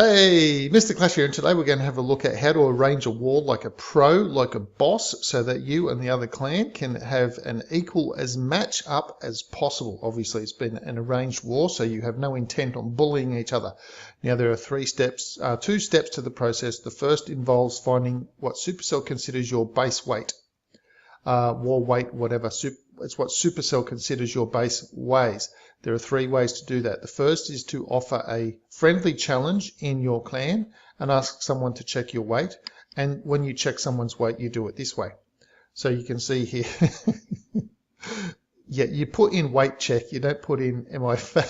Hey, Mr. Clash here, and today we're going to have a look at how to arrange a war like a pro, like a boss, so that you and the other clan can have an equal as match up as possible. Obviously, it's been an arranged war, so you have no intent on bullying each other. Now, there are two steps to the process. The first involves finding what Supercell considers your base weight, war weight, whatever. It's what Supercell considers your base weighs. There are three ways to do that. The first is to offer a friendly challenge in your clan and ask someone to check your weight. And when you check someone's weight, you do it this way. So you can see here, yeah, you put in weight check, you don't put in am I fat?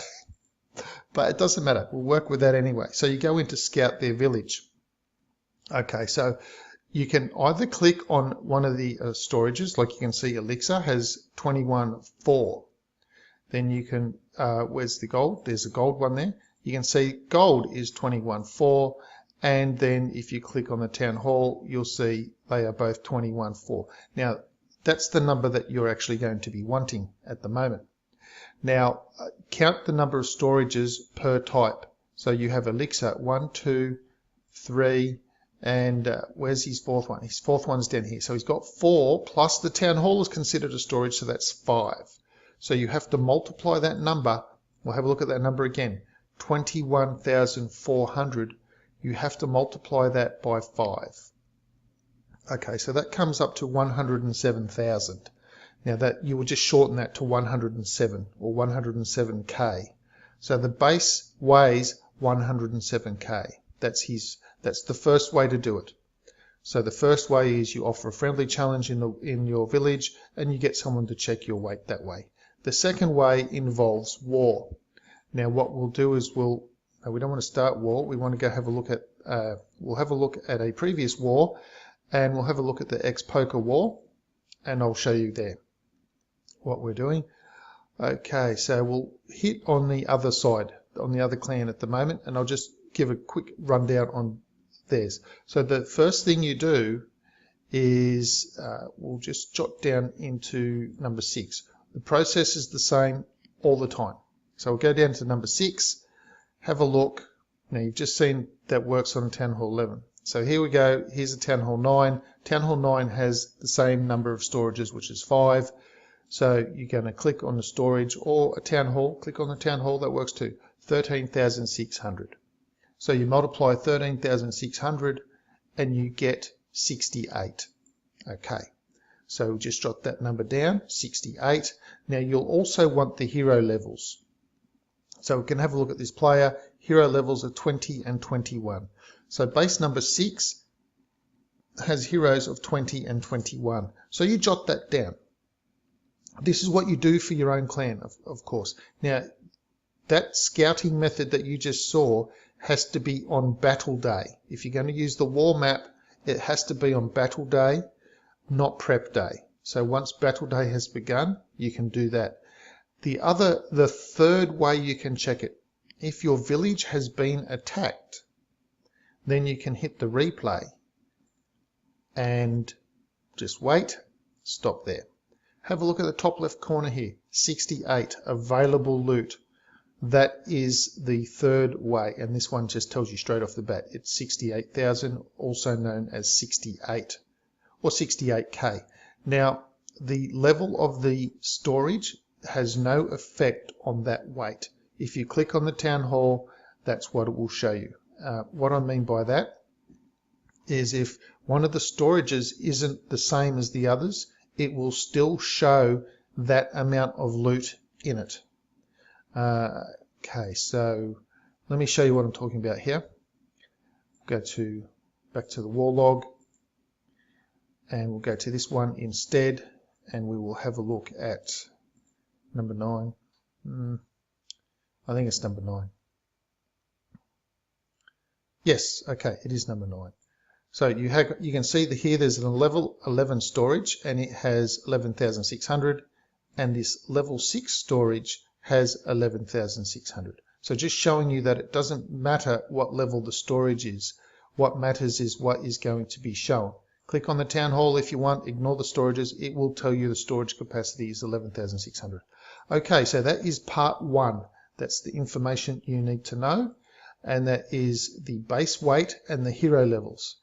But it doesn't matter, we'll work with that anyway. So you go into scout their village. Okay, so you can either click on one of the storages, like you can see Elixir has 21.4. Then you can, where's the gold? There's a gold one there. You can see gold is 21.4, and then if you click on the town hall, you'll see they are both 21.4. Now, that's the number that you're actually going to be wanting at the moment. Now, count the number of storages per type. So you have Elixir 1, 2, 3, and where's his fourth one? His fourth one's down here. So he's got 4, plus the town hall is considered a storage, so that's 5. So you have to multiply that number. We'll have a look at that number again. 21,400. You have to multiply that by 5. Okay, so that comes up to 107,000. Now that you will just shorten that to 107 or 107k. So the base weighs 107k. That's the first way to do it. So the first way is you offer a friendly challenge in your village and you get someone to check your weight that way. The second way involves war. Now what we'll do is we don't want to start war. We want to go have a look at we'll have a look at a previous war, and we'll have a look at the ex-poker war, and I'll show you there what we're doing. Okay, so we'll hit on the other side, on the other clan at the moment, and I'll just give a quick rundown on theirs. So the first thing you do is we'll just jot down into number 6. The process is the same all the time. So we'll go down to number 6, have a look. Now you've just seen that works on Town Hall 11. So here we go, here's a Town Hall 9. Town Hall 9 has the same number of storages, which is 5. So you're going to click on the storage or a Town Hall, click on the Town Hall, that works too, 13,600. So you multiply 13,600 and you get 68. Okay. So we'll just jot that number down, 68. Now you'll also want the hero levels. So we can have a look at this player. Hero levels are 20 and 21. So base number 6 has heroes of 20 and 21. So you jot that down. This is what you do for your own clan, of course. Now, that scouting method that you just saw has to be on battle day. If you're going to use the war map, it has to be on battle day, not prep day. So once battle day has begun, you can do that. The third way you can check it, if your village has been attacked, then you can hit the replay and just wait, stop there. Have a look at the top left corner here, 68 available loot. That is the third way, and this one just tells you straight off the bat, it's 68,000, also known as 68 or 68k. Now, the level of the storage has no effect on that weight. If you click on the town hall, that's what it will show you. What I mean by that is if one of the storages isn't the same as the others, it will still show that amount of loot in it. Okay, so let me show you what I'm talking about here. Go back to the war log, and we'll go to this one instead, and we will have a look at number 9. I think it's number 9. Yes, okay, it is number 9. So you can see that here there's a level 11 storage, and it has 11,600, and this level 6 storage has 11,600. So just showing you that it doesn't matter what level the storage is. What matters is what is going to be shown. Click on the town hall if you want, ignore the storages. It will tell you the storage capacity is 11,600. Okay, so that is part 1. That's the information you need to know. and that is the base weight and the hero levels.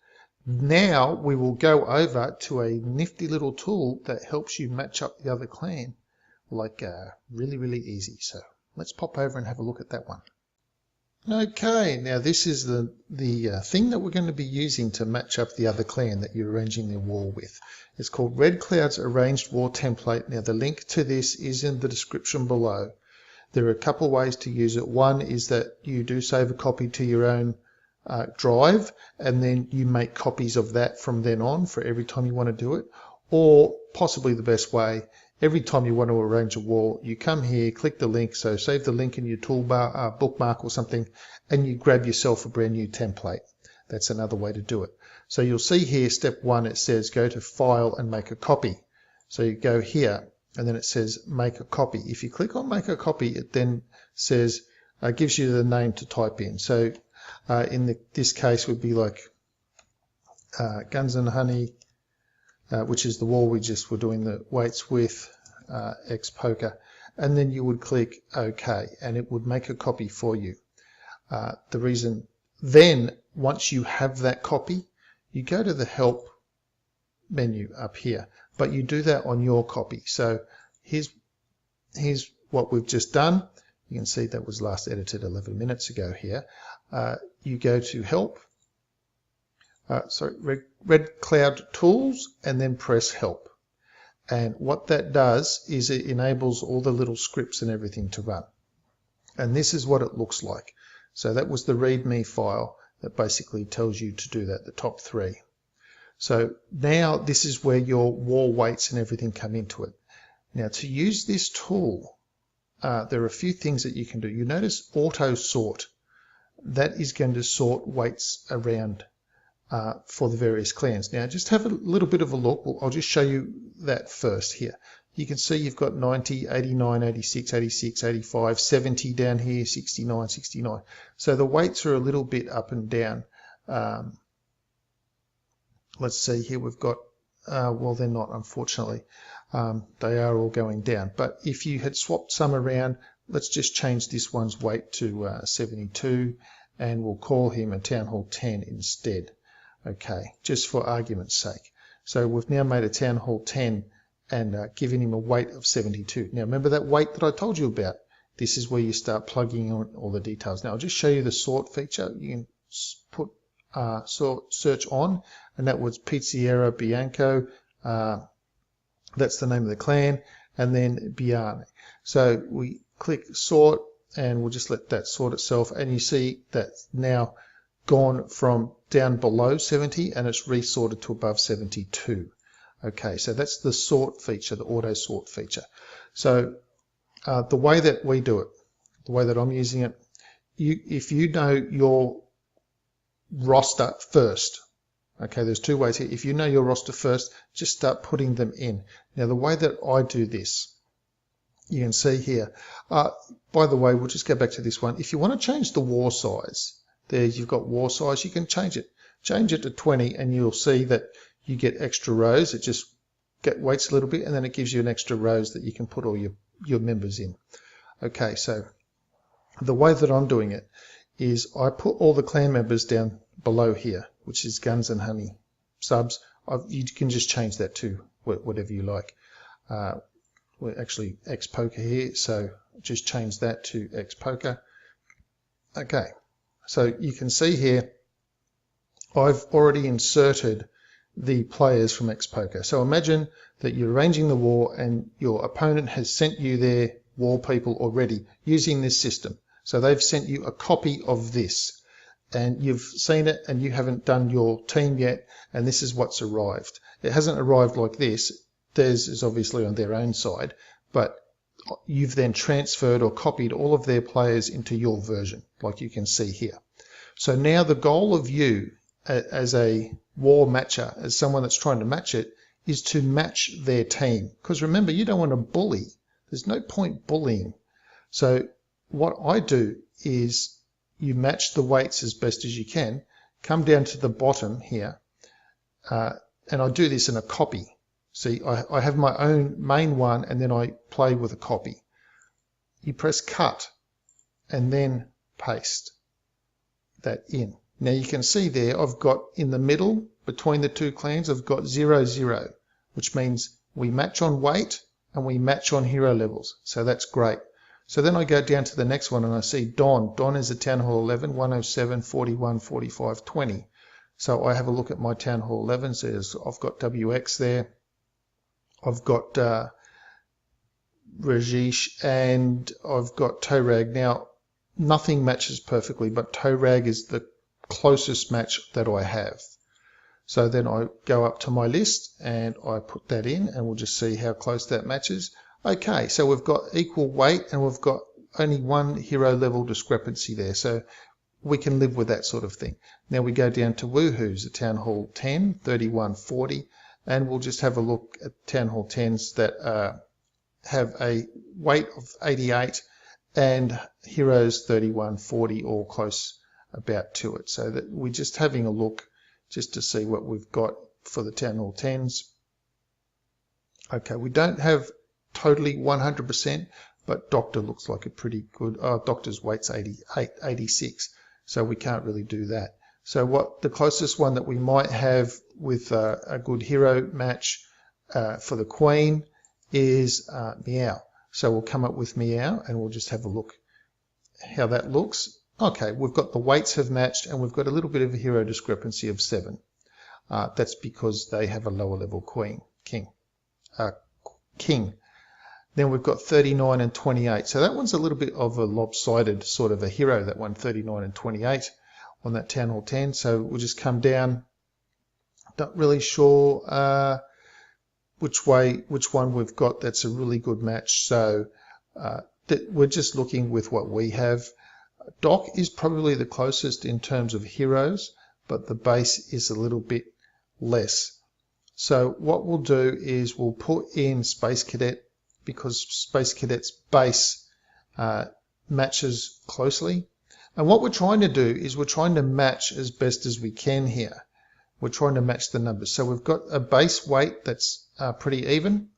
Now we will go over to a nifty little tool that helps you match up the other clan, like really easy. So let's pop over and have a look at that one. Okay, now this is the thing that we're going to be using to match up the other clan that you're arranging their war with. It's called Red Cloud's Arranged War Template. Now the link to this is in the description below. There are a couple of ways to use it. One is that you do save a copy to your own drive, and then you make copies of that from then on for every time you want to do it. Or possibly the best way, every time you want to arrange a war, you come here, click the link, so save the link in your toolbar, bookmark or something, and you grab yourself a brand new template. That's another way to do it. So you'll see here, step 1, it says go to File and make a copy. So you go here, and then it says make a copy. If you click on make a copy, it then says, gives you the name to type in. So in this case would be like Guns and Honey, which is the war we just were doing the weights with, ex-poker, and then you would click OK, and it would make a copy for you. The reason then, once you have that copy, you go to the help menu up here, but you do that on your copy. So here's what we've just done. You can see that was last edited 11 minutes ago here. You go to help, Red Cloud Tools, and then press help. And what that does is it enables all the little scripts and everything to run. And this is what it looks like. So that was the README file that basically tells you to do that, the top 3. So now this is where your war weights and everything come into it. Now to use this tool, there are a few things that you can do. You notice auto sort. That is going to sort weights around for the various clans. Now just have a little bit of a look. I'll just show you that first here. You can see you've got 90, 89, 86, 86, 85, 70 down here, 69, 69. So the weights are a little bit up and down. Let's see here, we've got, well, they're not, unfortunately. They are all going down. But if you had swapped some around, let's just change this one's weight to 72, and we'll call him a Town Hall 10 instead. Okay, just for argument's sake. So we've now made a Town Hall 10 and given him a weight of 72. Now remember that weight that I told you about? This is where you start plugging in all the details. Now I'll just show you the sort feature. You can put search on, and that was Pizziera Bianco. That's the name of the clan, and then Biane. So we click sort, and we'll just let that sort itself, and you see that's now gone from down below 70 and it's resorted to above 72. Okay, so that's the sort feature, the auto sort feature. So the way that we do it, the way that I'm using it, if you know your roster first, okay, there's two ways here. If you know your roster first, just start putting them in. Now the way that I do this, you can see here, by the way, we'll just go back to this one. If you want to change the war size, there you've got war size, you can change it to 20, and you'll see that you get extra rows. It just weights a little bit, and then it gives you an extra rows that you can put all your members in. Okay, so the way that I'm doing it is I put all the clan members down below here, which is Guns and Honey subs. You can just change that to whatever you like. We're actually ex-poker here, so just change that to ex-poker. Okay, so you can see here I've already inserted the players from ex-poker. So imagine that you're arranging the war and your opponent has sent you their war people already using this system. So they've sent you a copy of this, and you've seen it and you haven't done your team yet, and this is what's arrived. It hasn't arrived like this. Theirs is obviously on their own side, but you've then transferred or copied all of their players into your version, like you can see here. So now the goal of you as a war matcher, as someone that's trying to match it, is to match their team. Because remember, you don't want to bully. There's no point bullying. So what I do is you match the weights as best as you can, come down to the bottom here, and I do this in a copy. See, I have my own main one, and then I play with a copy. You press cut and then paste. that in. Now you can see there I've got in the middle between the two clans I've got 0, 0, which means we match on weight and we match on hero levels. So that's great. So then I go down to the next one and I see Don. Don is a Town Hall 11, 107, 41, 45, 20. So I have a look at my Town Hall 11. So I've got WX there. I've got Rajesh and I've got Torag. Now nothing matches perfectly, but Torag is the closest match that I have. So then I go up to my list and I put that in and we'll just see how close that matches. Okay, so we've got equal weight and we've got only one hero level discrepancy there. So we can live with that sort of thing. Now we go down to Woohoo's, a Town Hall 10, 31, 40, and we'll just have a look at Town Hall 10s that have a weight of 88 and heroes 31, 40, all close about to it. So that we're just having a look just to see what we've got for the Town Hall 10s. Okay, we don't have totally 100%, but Doctor looks like a pretty good, Doctor's weight's 88, 86, so we can't really do that. So what the closest one that we might have with a good hero match for the Queen is Meow. So we'll come up with Meow and we'll just have a look how that looks. Okay, we've got the weights have matched and we've got a little bit of a hero discrepancy of 7. That's because they have a lower level king. Then we've got 39 and 28. So that one's a little bit of a lopsided sort of a hero, that one, 39 and 28 on that Town Hall 10. So we'll just come down. Not really sure which one we've got that's a really good match. So we're just looking with what we have. Doc is probably the closest in terms of heroes, but the base is a little bit less. So what we'll do is we'll put in Space Cadet, because Space Cadet's base matches closely. And what we're trying to do is we're trying to match as best as we can here. We're trying to match the numbers. So we've got a base weight that's pretty even.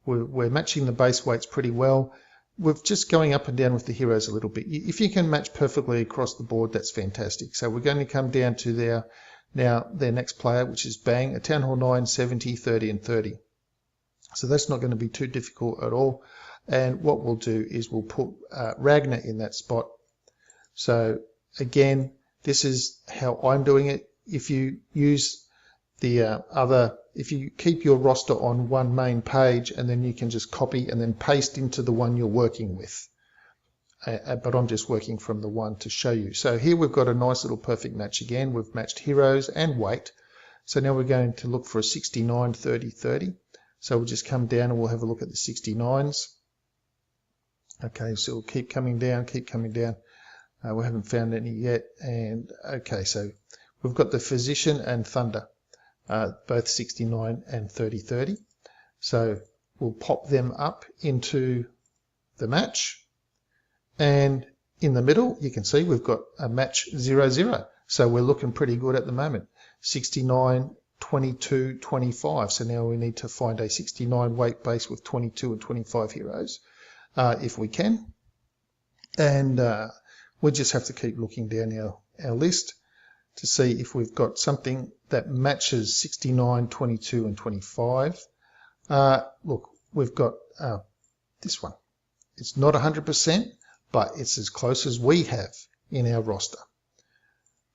We're matching the base weights pretty well. We're just going up and down with the heroes a little bit. If you can match perfectly across the board, that's fantastic. So we're going to come down to their next player, which is Bang, a Town Hall 9, 70, 30, and 30. So that's not going to be too difficult at all. And what we'll do is we'll put Ragnar in that spot. So again, this is how I'm doing it. If you use the if you keep your roster on one main page and then you can just copy and then paste into the one you're working with. But I'm just working from the one to show you. So here we've got a nice little perfect match again. We've matched heroes and weight. So now we're going to look for a 69, 30, 30. So we'll just come down and we'll have a look at the 69s. Okay, so we'll keep coming down, we haven't found any yet. And okay, so we've got the Physician and Thunder, both 69 and 30, 30. So we'll pop them up into the match. And in the middle, you can see we've got a match 0, 0. So we're looking pretty good at the moment. 69, 22, 25. So now we need to find a 69 weight base with 22 and 25 heroes, if we can. And we just have to keep looking down our list to see if we've got something that matches 69, 22, and 25. Look, we've got this one. It's not 100%, but it's as close as we have in our roster.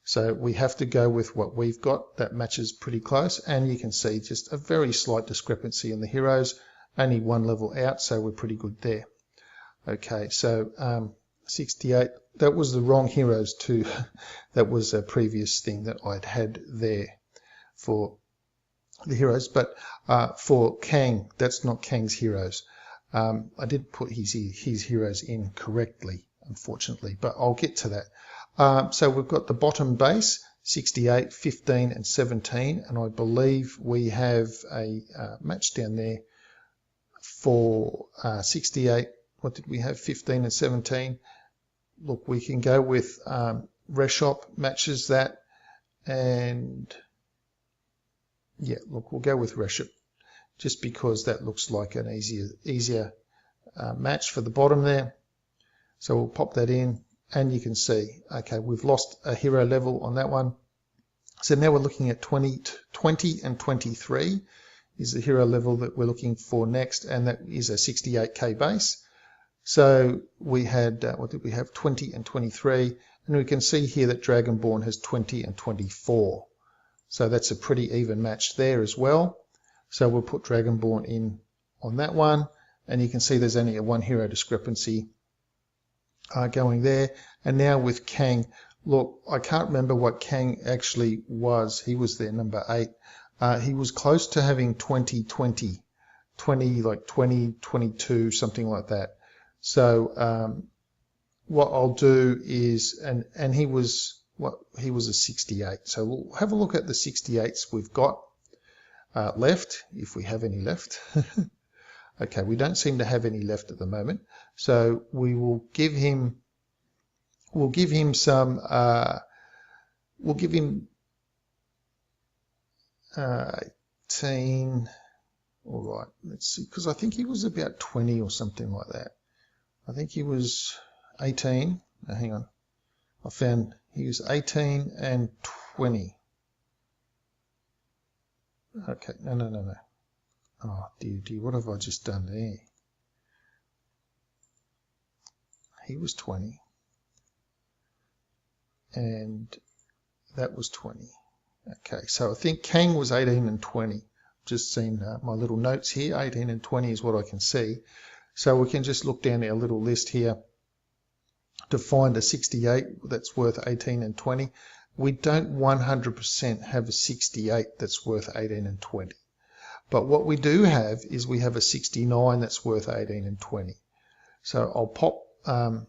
So we have to go with what we've got that matches pretty close, and you can see just a very slight discrepancy in the heroes, only one level out, so we're pretty good there. Okay, so 68, that was the wrong heroes too. That was a previous thing that I'd had there for the heroes, but for Kang, that's not Kang's heroes. I did put his heroes in correctly, unfortunately, but I'll get to that. So we've got the bottom base, 68, 15, and 17, and I believe we have a match down there for 68. What did we have? 15 and 17. Look, we can go with Reshop matches that, and yeah, look, we'll go with Reshop just because that looks like an easier match for the bottom there. So we'll pop that in. and you can see, okay, we've lost a hero level on that one. So now we're looking at 20 and 23 is the hero level that we're looking for next, and that is a 68k base. So we had, what did we have, 20 and 23, and we can see here that Dragonborn has 20 and 24. So that's a pretty even match there as well. So we'll put Dragonborn in on that one, and you can see there's only a 1 hero discrepancy going there. And now with Kang, look, I can't remember what Kang actually was. He was there, number 8. He was close to having 20, like 20, 22, something like that. So what I'll do is, and he was a 68. So we'll have a look at the 68s we've got left, if we have any left. Okay, we don't seem to have any left at the moment. So we will give him, we'll give him 18. All right, let's see, because I think he was about 20 or something like that. I think he was 18. Now, hang on. I found he was 18 and 20. Okay, no. Oh, dear, what have I just done there? He was 20. And that was 20. Okay, so I think Kang was 18 and 20. Just seen my little notes here. 18 and 20 is what I can see. So we can just look down our little list here to find a 68 that's worth 18 and 20. We don't 100% have a 68 that's worth 18 and 20. But what we do have is we have a 69 that's worth 18 and 20. So I'll pop 18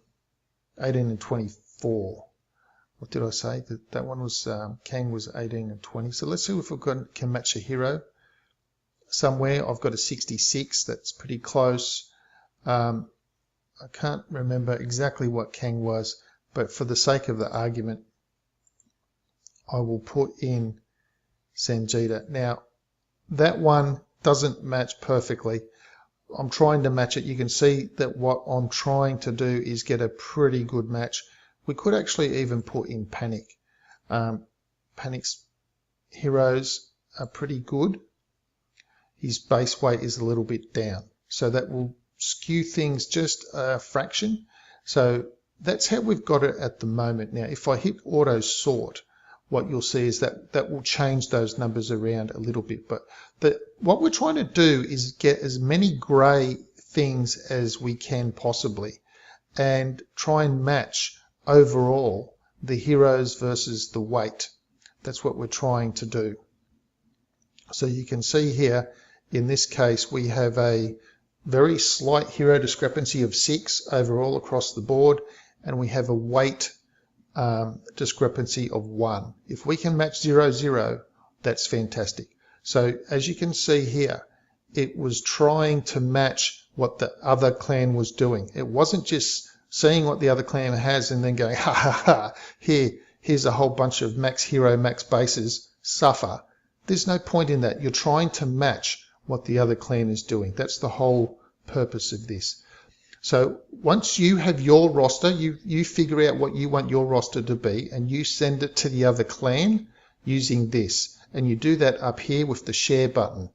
and 24. What did I say? That one was, Kang was 18 and 20. So let's see if we can match a hero somewhere. I've got a 66, that's pretty close. I can't remember exactly what Kang was, but for the sake of the argument, I will put in Sanjita. Now, that one doesn't match perfectly. I'm trying to match it. You can see that what I'm trying to do is get a pretty good match. We could actually even put in Panic. Panic's heroes are pretty good. His base weight is a little bit down, so that will skew things just a fraction. So that's how we've got it at the moment. Now, if I hit auto sort, what you'll see is that will change those numbers around a little bit. But what we're trying to do is get as many grey things as we can possibly and try and match overall the heroes versus the weight. That's what we're trying to do. So you can see here, in this case, we have a very slight hero discrepancy of 6 overall across the board, and we have a weight discrepancy of 1. If we can match 0, 0, that's fantastic. So as you can see here, it was trying to match what the other clan was doing. It wasn't just seeing what the other clan has and then going, ha ha ha, here's a whole bunch of max hero, max bases, suffer. There's no point in that. You're trying to match what the other clan is doing. That's the whole purpose of this. So once you have your roster, you figure out what you want your roster to be, and you send it to the other clan using this. And you do that up here with the share button.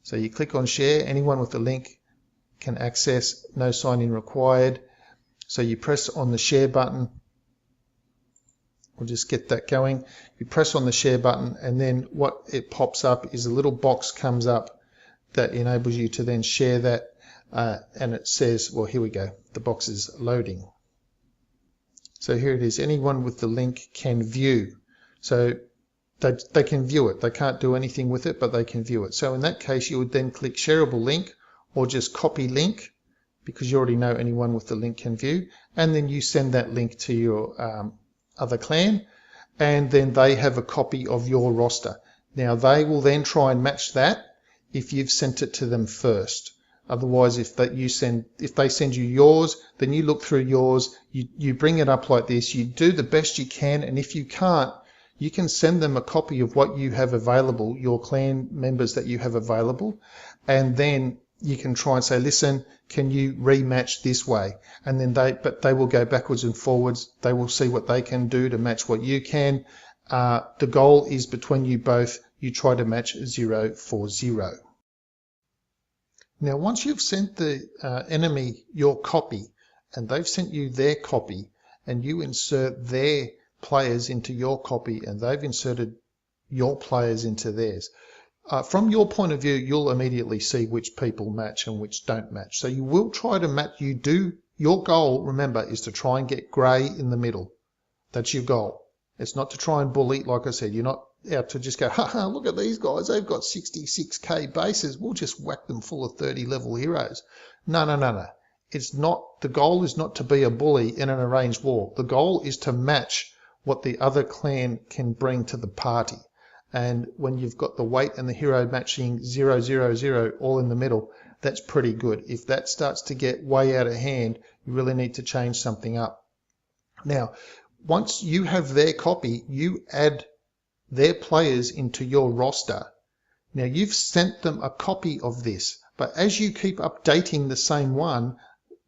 So you click on share. Anyone with the link can access, no sign-in required. So you press on the share button. We'll just get that going. You press on the share button, and then what it pops up is a little box comes up that enables you to then share that. And it says, well, here we go. The box is loading. So here it is. Anyone with the link can view. So they can view it. They can't do anything with it, but they can view it. So in that case, you would then click shareable link or just copy link, because you already know anyone with the link can view. And then you send that link to your other clan, and then they have a copy of your roster. Now they will then try and match that if you've sent it to them first. Otherwise, if they send you yours, then you look through yours, you bring it up like this, you do the best you can, and if you can't, you can send them a copy of what you have available, your clan members that you have available, and then you can try and say, listen, can you rematch this way? And then they will go backwards and forwards. They will see what they can do to match what you can. The goal is between you both, you try to match 0 for 0. Now, once you've sent the enemy your copy and they've sent you their copy, and you insert their players into your copy and they've inserted your players into theirs, from your point of view, you'll immediately see which people match and which don't match. So you will try to match. Your goal, remember, is to try and get grey in the middle. That's your goal. It's not to try and bully. Like I said, you're not out to just go, haha, look at these guys, they've got 66k bases, we'll just whack them full of 30 level heroes. No. It's not, the goal is not to be a bully in an arranged war. The goal is to match what the other clan can bring to the party. And when you've got the weight and the hero matching 0, 0, 0 all in the middle, that's pretty good. If that starts to get way out of hand, you really need to change something up. Now, once you have their copy, you add their players into your roster. Now, you've sent them a copy of this, but as you keep updating the same one,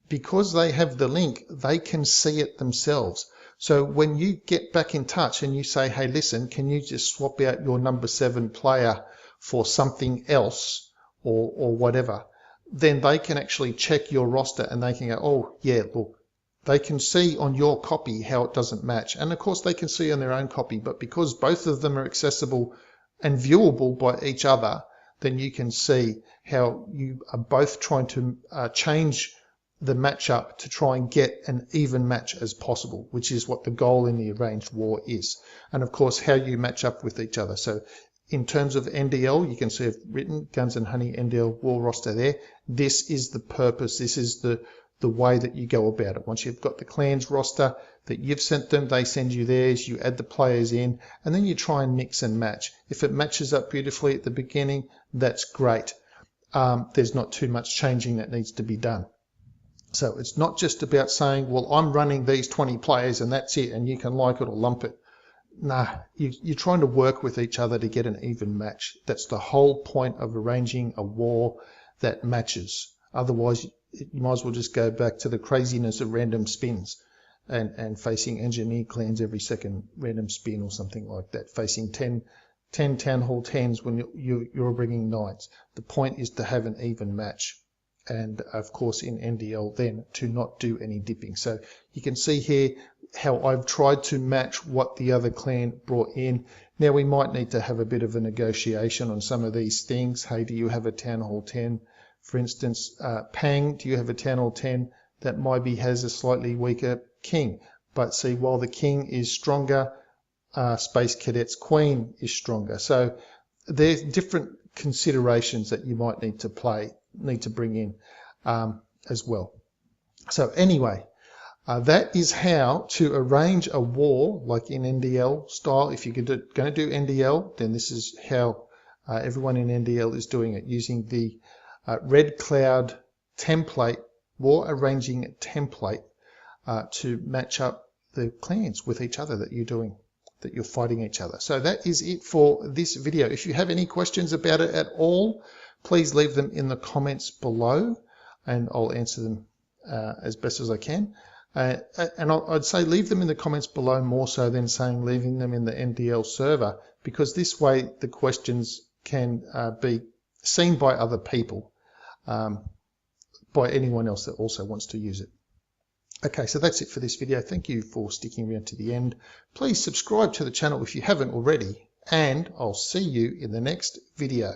because they have the link, they can see it themselves. So when you get back in touch and you say, hey, listen, can you just swap out your number 7 player for something else or whatever, then they can actually check your roster and they can go, oh, yeah, look, they can see on your copy how it doesn't match. And of course, they can see on their own copy, but because both of them are accessible and viewable by each other, then you can see how you are both trying to change the matchup to try and get an even match as possible, which is what the goal in the arranged war is. And of course, how you match up with each other. So in terms of NDL, you can see I've written Guns and Honey NDL war roster there. This is the purpose. This is the way that you go about it. Once you've got the clans roster that you've sent them, they send you theirs, you add the players in, and then you try and mix and match. If it matches up beautifully at the beginning, that's great. There's not too much changing that needs to be done. So it's not just about saying, well, I'm running these 20 players and that's it, and you can like it or lump it. Nah, you're trying to work with each other to get an even match. That's the whole point of arranging a war that matches. Otherwise, you might as well just go back to the craziness of random spins and facing engineer clans every second random spin or something like that, facing 10 Town Hall 10s when you're bringing knights. The point is to have an even match. And of course in NDL then to not do any dipping. So you can see here how I've tried to match what the other clan brought in. Now we might need to have a bit of a negotiation on some of these things. Hey, do you have a Town Hall 10? For instance, Pang, do you have a Town Hall 10 that maybe has a slightly weaker king? But see, while the king is stronger, Space Cadet's queen is stronger. So there's different considerations that you might need to bring in as well. So anyway, that is how to arrange a war like in NDL style. If you're going to do NDL, then this is how everyone in NDL is doing it, using the Red Cloud template, war arranging template to match up the clans with each other that you're fighting each other. So that is it for this video. If you have any questions about it at all, please leave them in the comments below and I'll answer them as best as I can. And I'd say leave them in the comments below more so than saying leaving them in the NDL server, because this way the questions can be seen by other people, by anyone else that also wants to use it. Okay, so that's it for this video. Thank you for sticking around to the end. Please subscribe to the channel if you haven't already, and I'll see you in the next video.